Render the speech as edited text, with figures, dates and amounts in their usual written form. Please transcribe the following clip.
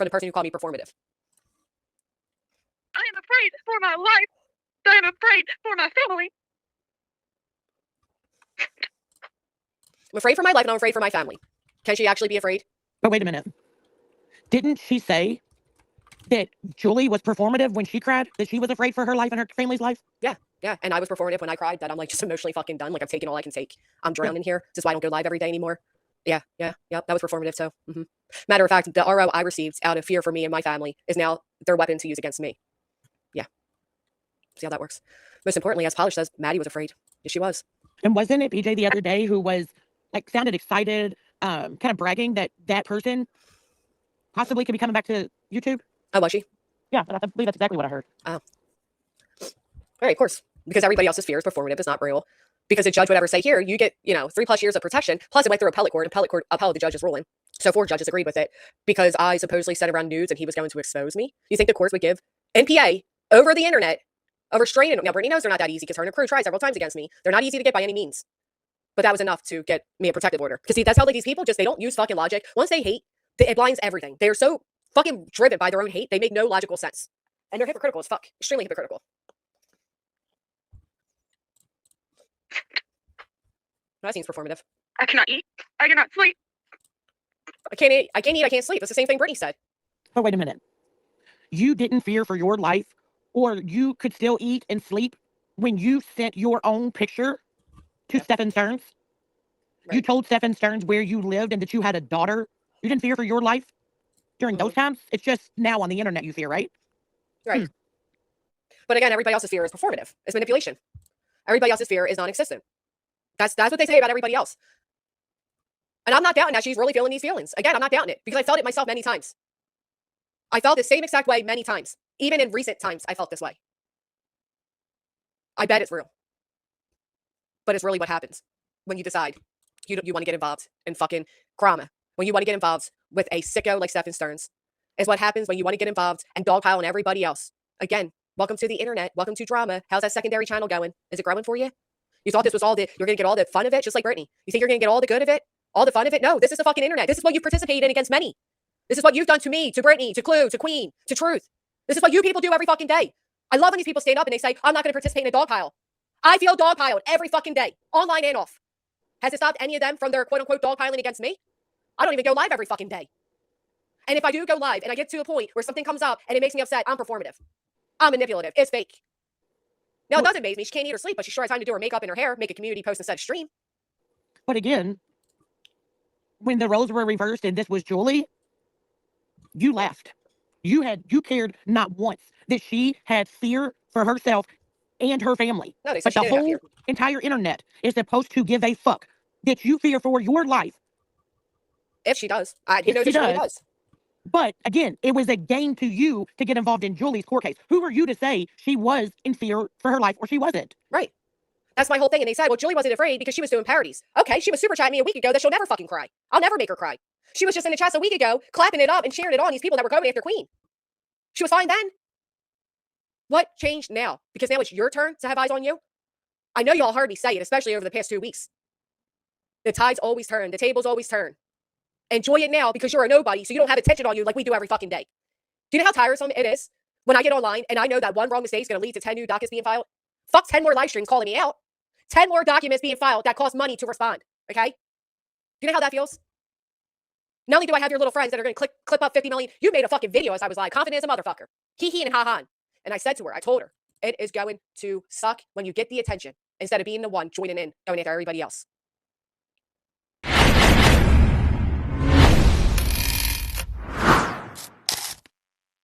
from the person who called me performative. I am afraid for my life. I am afraid for my family. I'm afraid for my life and I'm afraid for my family. Can she actually be afraid? But wait a minute. Didn't she say that Julie was performative when she cried? That she was afraid for her life and her family's life? Yeah. And I was performative when I cried, that I'm like just emotionally fucking done. Like I've taken all I can take. I'm drowning here. This is why I don't go live every day anymore. Yeah. That was performative. So, matter of fact, the RO I received out of fear for me and my family is now their weapon to use against me. Yeah. See how that works. Most importantly, as Polish says, Maddie was afraid. Yes, she was. And wasn't it PJ the other day who was like sounded excited, kind of bragging that person possibly could be coming back to YouTube? Oh, was she? Yeah, I believe that's exactly what I heard. Oh. All right, of course. Because everybody else's fear is performative, it's not real. Because the judge would ever say, here, you get, 3+ years of protection. Plus, it went through appellate court. Appellate court upheld the judge's ruling. So 4 judges agreed with it because I supposedly sent around nudes and he was going to expose me. You think the courts would give NPA over the internet a restraining? Now, Brittany knows they're not that easy because her and her crew tried several times against me. They're not easy to get by any means. But that was enough to get me a protective order. Because see, that's how like these people they don't use fucking logic. Once they hate, it blinds everything. They're so fucking driven by their own hate. They make no logical sense. And they're hypocritical as fuck. Extremely hypocritical. That seems performative. I cannot eat. I cannot sleep. I can't eat, I can't sleep. It's the same thing Brittany said. But wait a minute. You didn't fear for your life, or you could still eat and sleep when you sent your own picture to Stephen Stearns? Right. You told Stephen Stearns where you lived and that you had a daughter. You didn't fear for your life during those times? It's just now on the internet you fear, right? Right. But again, everybody else's fear is performative. It's manipulation. Everybody else's fear is non-existent. That's what they say about everybody else. And I'm not doubting that she's really feeling these feelings. Again, I'm not doubting it because I felt it myself many times. I felt the same exact way many times. Even in recent times, I felt this way. I bet it's real. But it's really what happens when you decide you want to get involved in fucking drama. When you want to get involved with a sicko like Stephen Stearns. Is what happens when you want to get involved and dogpile on everybody else. Again, welcome to the internet. Welcome to drama. How's that secondary channel going? Is it growing for you? You thought this was you're going to get all the fun of it, just like Brittany. You think you're going to get all the good of it? All the fun of it? No, this is the fucking internet. This is what you participated in against many. This is what you've done to me, to Brittany, to Clue, to Queen, to Truth. This is what you people do every fucking day. I love when these people stand up and they say, I'm not going to participate in a dogpile. I feel dogpiled every fucking day, online and off. Has it stopped any of them from their quote-unquote dogpiling against me? I don't even go live every fucking day. And if I do go live and I get to a point where something comes up and it makes me upset, I'm performative. I'm manipulative. It's fake. Now, it doesn't amaze me. She can't eat or sleep, but she sure has time to do her makeup and her hair, make a community post instead of stream. But again, when the roles were reversed and this was Julie, you left. You cared not once that she had fear for herself and her family. No, but the whole entire internet is supposed to give a fuck that you fear for your life. If she does. He knows she really does. But again, it was a game to you to get involved in Julie's court case. Who are you to say she was in fear for her life or she wasn't? Right. That's my whole thing. And they said, well, Julie wasn't afraid because she was doing parodies. Okay, she was super chatting me a week ago that she'll never fucking cry. I'll never make her cry. She was just in the chats a week ago, clapping it up and cheering it on these people that were going after Queen. She was fine then. What changed now? Because now it's your turn to have eyes on you? I know y'all heard me say it, especially over the past 2 weeks. The tides always turn. The tables always turn. Enjoy it now because you're a nobody, so you don't have attention on you like we do every fucking day. Do you know how tiresome it is when I get online and I know that one wrong mistake is going to lead to 10 new dockets being filed? Fuck 10 more live streams calling me out. 10 more documents being filed that cost money to respond, okay? Do you know how that feels? Not only do I have your little friends that are going to clip up 50 million, you made a fucking video as I was like, confident as a motherfucker. Hee and ha-ha. And I said to her, I told her, it is going to suck when you get the attention instead of being the one joining in, going after everybody else.